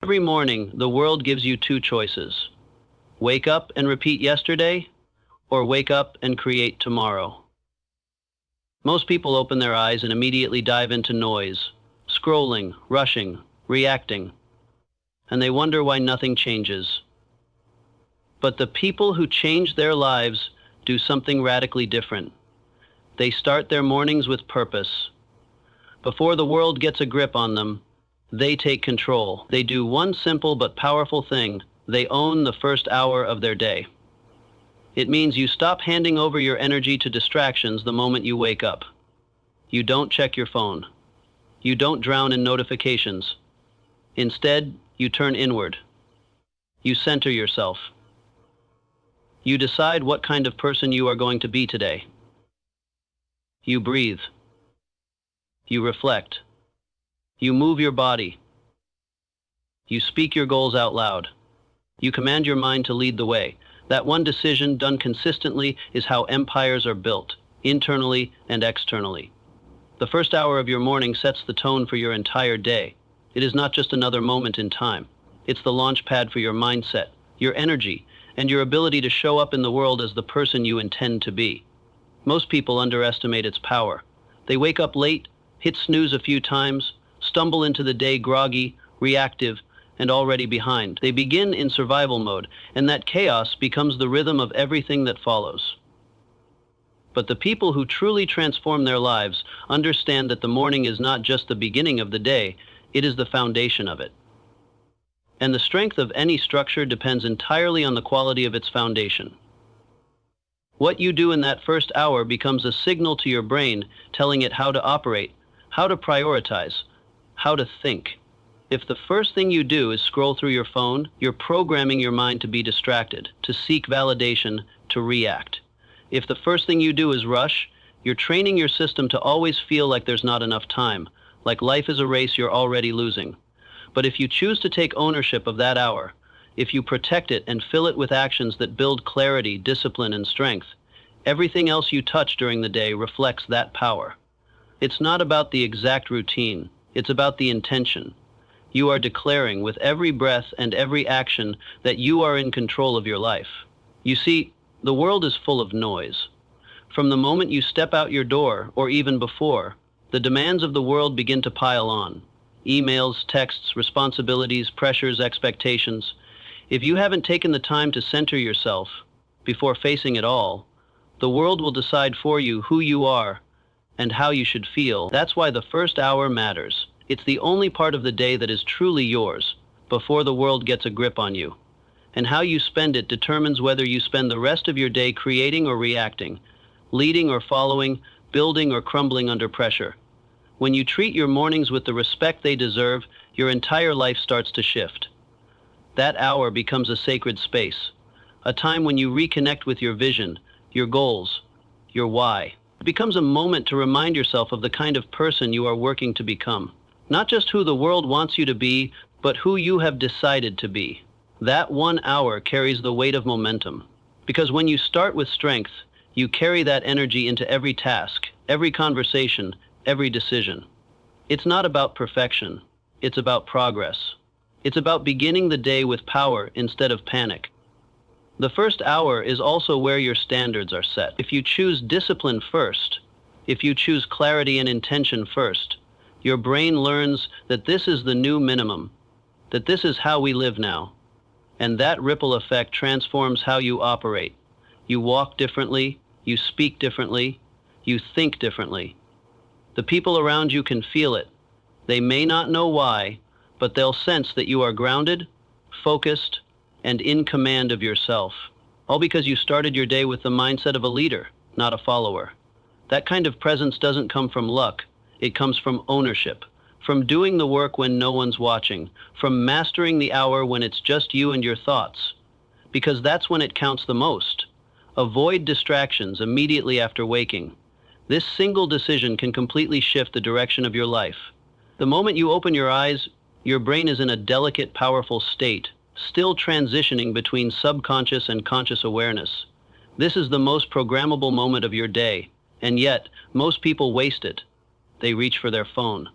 Every morning, the world gives you two choices. Wake up and repeat yesterday, or wake up and create tomorrow. Most people open their eyes and immediately dive into noise, scrolling, rushing, reacting, and they wonder why nothing changes. But the people who change their lives do something radically different. They start their mornings with purpose. Before the world gets a grip on them, they take control. They do one simple but powerful thing. They own the first hour of their day. It means you stop handing over your energy to distractions the moment you wake up. You don't check your phone. You don't drown in notifications. Instead, you turn inward. You center yourself. You decide what kind of person you are going to be today. You breathe. You reflect. You move your body. You speak your goals out loud. You command your mind to lead the way. That one decision done consistently is how empires are built, internally and externally. The first hour of your morning sets the tone for your entire day. It is not just another moment in time. It's the launch pad for your mindset, your energy, and your ability to show up in the world as the person you intend to be. Most people underestimate its power. They wake up late, hit snooze a few times, stumble into the day groggy, reactive, and already behind. They begin in survival mode, and that chaos becomes the rhythm of everything that follows. But the people who truly transform their lives understand that the morning is not just the beginning of the day, it is the foundation of it. And the strength of any structure depends entirely on the quality of its foundation. What you do in that first hour becomes a signal to your brain telling it how to operate, how to prioritize, how to think. If the first thing you do is scroll through your phone, you're programming your mind to be distracted, to seek validation, to react. If the first thing you do is rush, you're training your system to always feel like there's not enough time, like life is a race you're already losing. But if you choose to take ownership of that hour, if you protect it and fill it with actions that build clarity, discipline, and strength, everything else you touch during the day reflects that power. It's not about the exact routine, it's about the intention. You are declaring with every breath and every action that you are in control of your life. You see, the world is full of noise. From the moment you step out your door, or even before, the demands of the world begin to pile on. Emails, texts, responsibilities, pressures, expectations. If you haven't taken the time to center yourself before facing it all, the world will decide for you who you are and how you should feel. That's why the first hour matters. It's the only part of the day that is truly yours, before the world gets a grip on you. And how you spend it determines whether you spend the rest of your day creating or reacting, leading or following, building or crumbling under pressure. When you treat your mornings with the respect they deserve, your entire life starts to shift. That hour becomes a sacred space, a time when you reconnect with your vision, your goals, your why. It becomes a moment to remind yourself of the kind of person you are working to become. Not just who the world wants you to be, but who you have decided to be. That 1 hour carries the weight of momentum. Because when you start with strength, you carry that energy into every task, every conversation, every decision. It's not about perfection. It's about progress. It's about beginning the day with power instead of panic. The first hour is also where your standards are set. If you choose discipline first, if you choose clarity and intention first, your brain learns that this is the new minimum, that this is how we live now. And that ripple effect transforms how you operate. You walk differently, you speak differently, you think differently. The people around you can feel it. They may not know why, but they'll sense that you are grounded, focused, and in command of yourself. All because you started your day with the mindset of a leader, not a follower. That kind of presence doesn't come from luck. It comes from ownership, from doing the work when no one's watching, from mastering the hour when it's just you and your thoughts. Because that's when it counts the most. Avoid distractions immediately after waking. This single decision can completely shift the direction of your life. The moment you open your eyes, your brain is in a delicate, powerful state, still transitioning between subconscious and conscious awareness. This is the most programmable moment of your day, and yet, most people waste it. They reach for their phone.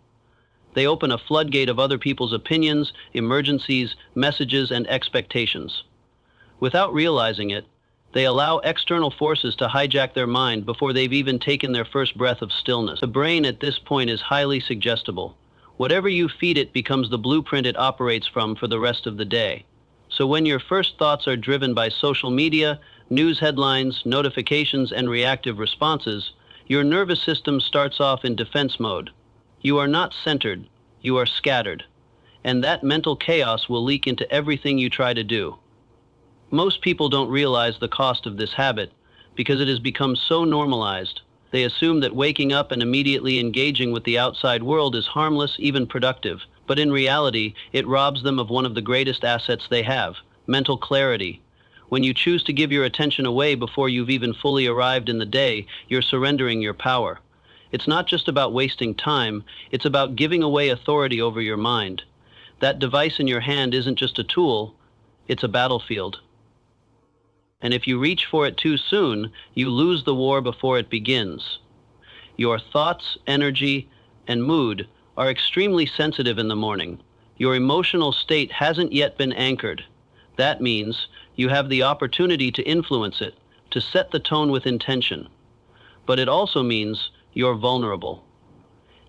They open a floodgate of other people's opinions, emergencies, messages, and expectations. Without realizing it, they allow external forces to hijack their mind before they've even taken their first breath of stillness. The brain at this point is highly suggestible. Whatever you feed it becomes the blueprint it operates from for the rest of the day. So when your first thoughts are driven by social media, news headlines, notifications, and reactive responses, your nervous system starts off in defense mode. You are not centered, you are scattered. And that mental chaos will leak into everything you try to do. Most people don't realize the cost of this habit because it has become so normalized. They assume that waking up and immediately engaging with the outside world is harmless, even productive. But in reality, it robs them of one of the greatest assets they have, mental clarity. When you choose to give your attention away before you've even fully arrived in the day, you're surrendering your power. It's not just about wasting time, it's about giving away authority over your mind. That device in your hand isn't just a tool, it's a battlefield. And if you reach for it too soon, you lose the war before it begins. Your thoughts, energy, and mood are extremely sensitive in the morning. Your emotional state hasn't yet been anchored. That means you have the opportunity to influence it, to set the tone with intention. But it also means you're vulnerable.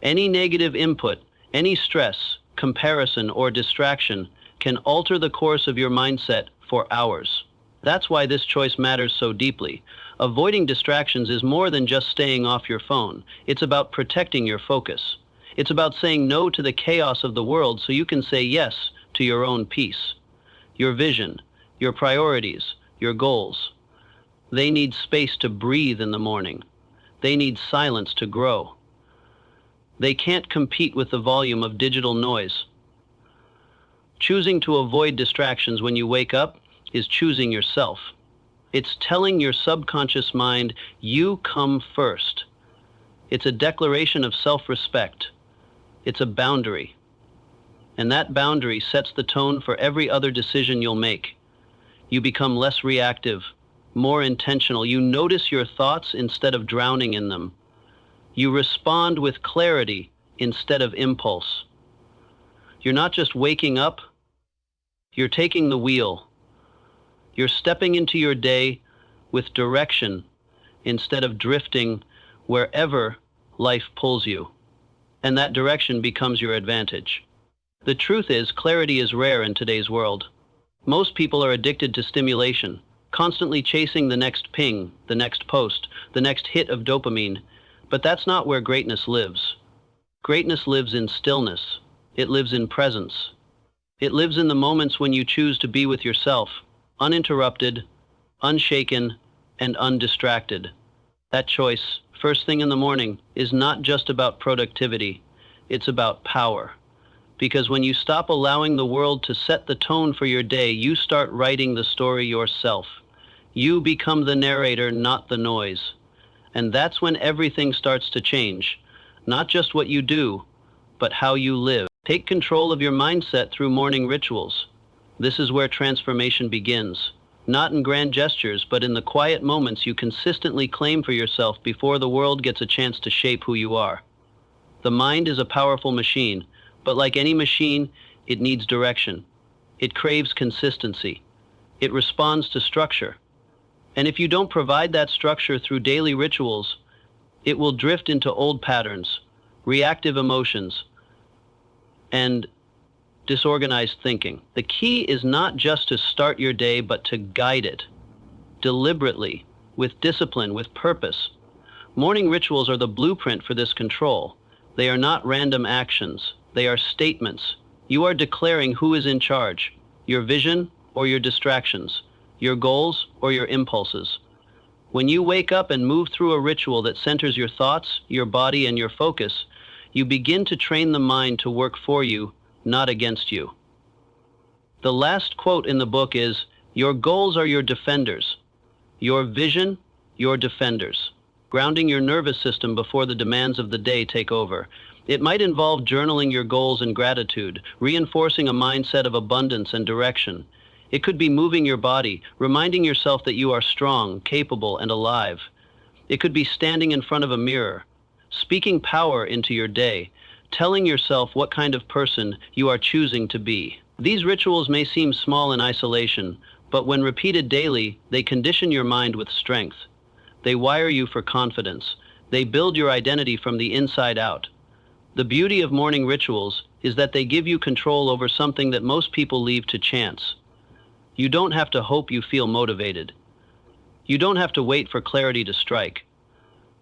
Any negative input, any stress, comparison, or distraction can alter the course of your mindset for hours. That's why this choice matters so deeply. Avoiding distractions is more than just staying off your phone. It's about protecting your focus. It's about saying no to the chaos of the world so you can say yes to your own peace. Your vision, your priorities, your goals. They need space to breathe in the morning. They need silence to grow. They can't compete with the volume of digital noise. Choosing to avoid distractions when you wake up is choosing yourself. It's telling your subconscious mind, you come first. It's a declaration of self-respect. It's a boundary. And that boundary sets the tone for every other decision you'll make. You become less reactive, more intentional. You notice your thoughts instead of drowning in them. You respond with clarity instead of impulse. You're not just waking up, you're taking the wheel. You're stepping into your day with direction instead of drifting wherever life pulls you. And that direction becomes your advantage. The truth is, clarity is rare in today's world. Most people are addicted to stimulation, constantly chasing the next ping, the next post, the next hit of dopamine. But that's not where greatness lives. Greatness lives in stillness. It lives in presence. It lives in the moments when you choose to be with yourself, uninterrupted, unshaken, and undistracted. That choice, first thing in the morning, is not just about productivity. It's about power. Because when you stop allowing the world to set the tone for your day, you start writing the story yourself. You become the narrator, not the noise. And that's when everything starts to change. Not just what you do, but how you live. Take control of your mindset through morning rituals. This is where transformation begins. Not in grand gestures, but in the quiet moments you consistently claim for yourself before the world gets a chance to shape who you are. The mind is a powerful machine, but like any machine, it needs direction. It craves consistency. It responds to structure. And if you don't provide that structure through daily rituals, it will drift into old patterns, reactive emotions, and disorganized thinking. The key is not just to start your day, but to guide it deliberately, with discipline, with purpose. Morning rituals are the blueprint for this control. They are not random actions. They are statements. You are declaring who is in charge, your vision or your distractions, your goals or your impulses. When you wake up and move through a ritual that centers your thoughts, your body, and your focus, you begin to train the mind to work for you, not against you. The last quote in the book is, "Your goals are your defenders. Your vision, your defenders." Grounding your nervous system before the demands of the day take over. It might involve journaling your goals and gratitude, reinforcing a mindset of abundance and direction. It could be moving your body, reminding yourself that you are strong, capable, and alive. It could be standing in front of a mirror, speaking power into your day, telling yourself what kind of person you are choosing to be. These rituals may seem small in isolation, but when repeated daily, they condition your mind with strength. They wire you for confidence. They build your identity from the inside out. The beauty of morning rituals is that they give you control over something that most people leave to chance. You don't have to hope you feel motivated. You don't have to wait for clarity to strike.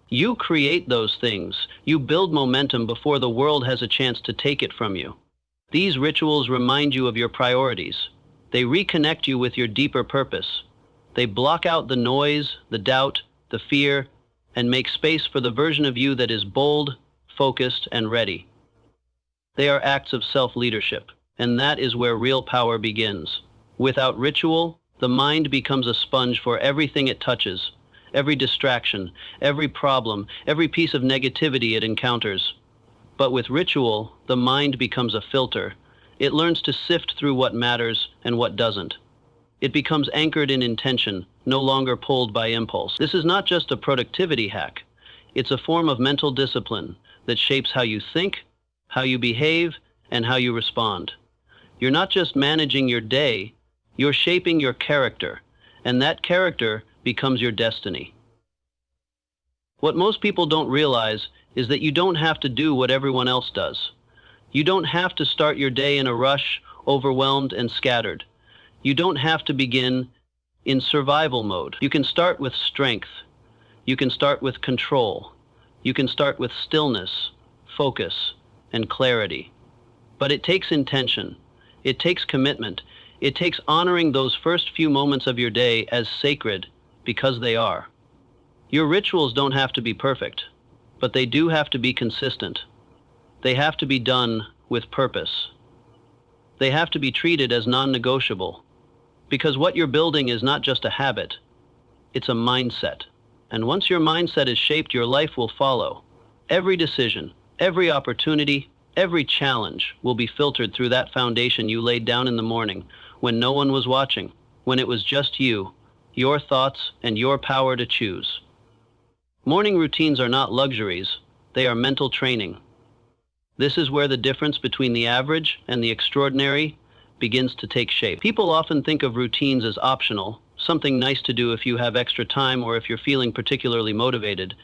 You create those things. You build momentum before the world has a chance to take it from you. These rituals remind you of your priorities. They reconnect you with your deeper purpose. They block out the noise, the doubt, the fear, and make space for the version of you that is bold, focused, and ready. They are acts of self-leadership, and that is where real power begins. Without ritual, the mind becomes a sponge for everything it touches, every distraction, every problem, every piece of negativity it encounters. But with ritual, the mind becomes a filter. It learns to sift through what matters and what doesn't. It becomes anchored in intention, no longer pulled by impulse. This is not just a productivity hack. It's a form of mental discipline that shapes how you think, how you behave, and how you respond. You're not just managing your day, you're shaping your character, and that character becomes your destiny. What most people don't realize is that you don't have to do what everyone else does. You don't have to start your day in a rush, overwhelmed and scattered. You don't have to begin in survival mode. You can start with strength. You can start with control. You can start with stillness, focus, and clarity. But it takes intention. It takes commitment. It takes honoring those first few moments of your day as sacred because they are. Your rituals don't have to be perfect, but they do have to be consistent. They have to be done with purpose. They have to be treated as non-negotiable, because what you're building is not just a habit, it's a mindset. And once your mindset is shaped, your life will follow. Every decision, every opportunity, every challenge will be filtered through that foundation you laid down in the morning when no one was watching, when it was just you, your thoughts, and your power to choose. Morning routines are not luxuries, they are mental training. This is where the difference between the average and the extraordinary begins to take shape. People often think of routines as optional, something nice to do if you have extra time or if you're feeling particularly motivated.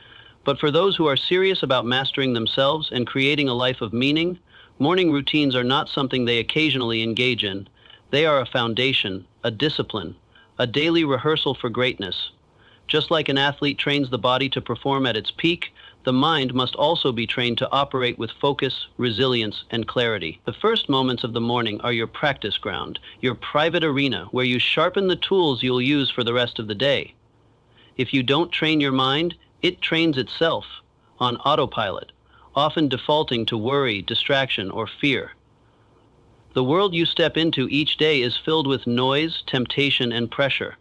But for those who are serious about mastering themselves and creating a life of meaning, morning routines are not something they occasionally engage in. They are a foundation, a discipline, a daily rehearsal for greatness. Just like an athlete trains the body to perform at its peak, the mind must also be trained to operate with focus, resilience, and clarity. The first moments of the morning are your practice ground, your private arena where you sharpen the tools you'll use for the rest of the day. If you don't train your mind, it trains itself on autopilot, often defaulting to worry, distraction, or fear. The world you step into each day is filled with noise, temptation, and pressure.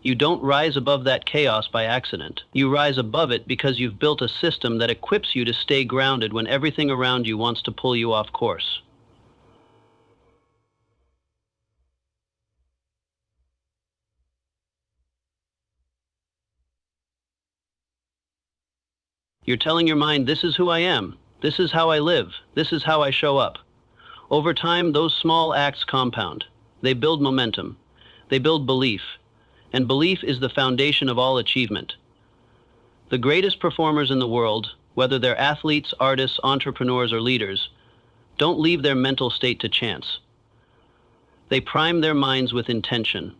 You don't rise above that chaos by accident. You rise above it because you've built a system that equips you to stay grounded when everything around you wants to pull you off course. You're telling your mind, this is who I am, this is how I live, this is how I show up. Over time, those small acts compound. They build momentum. They build belief. And belief is the foundation of all achievement. The greatest performers in the world, whether they're athletes, artists, entrepreneurs, or leaders, don't leave their mental state to chance. They prime their minds with intention.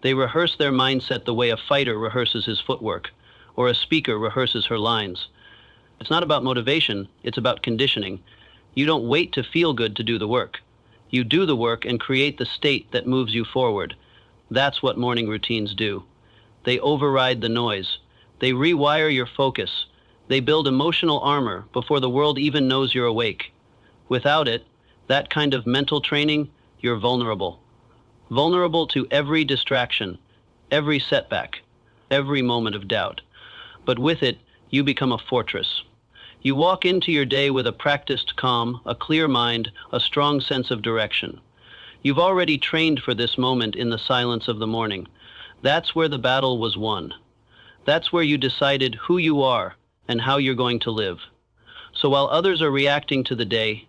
They rehearse their mindset the way a fighter rehearses his footwork, or a speaker rehearses her lines. It's not about motivation, it's about conditioning. You don't wait to feel good to do the work. You do the work and create the state that moves you forward. That's what morning routines do. They override the noise. They rewire your focus. They build emotional armor before the world even knows you're awake. Without it, that kind of mental training, you're vulnerable. Vulnerable to every distraction, every setback, every moment of doubt. But with it, you become a fortress. You walk into your day with a practiced calm, a clear mind, a strong sense of direction. You've already trained for this moment in the silence of the morning. That's where the battle was won. That's where you decided who you are and how you're going to live. So while others are reacting to the day,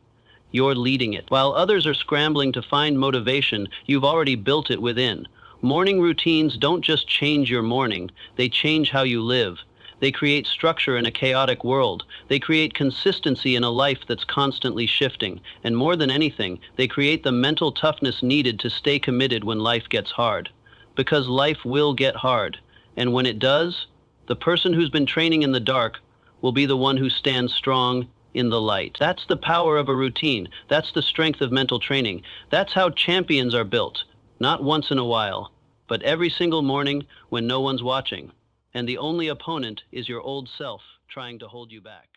you're leading it. While others are scrambling to find motivation, you've already built it within. Morning routines don't just change your morning, they change how you live. They create structure in a chaotic world. They create consistency in a life that's constantly shifting. And more than anything, they create the mental toughness needed to stay committed when life gets hard. Because life will get hard. And when it does, the person who's been training in the dark will be the one who stands strong in the light. That's the power of a routine. That's the strength of mental training. That's how champions are built. Not once in a while, but every single morning when no one's watching. And the only opponent is your old self trying to hold you back.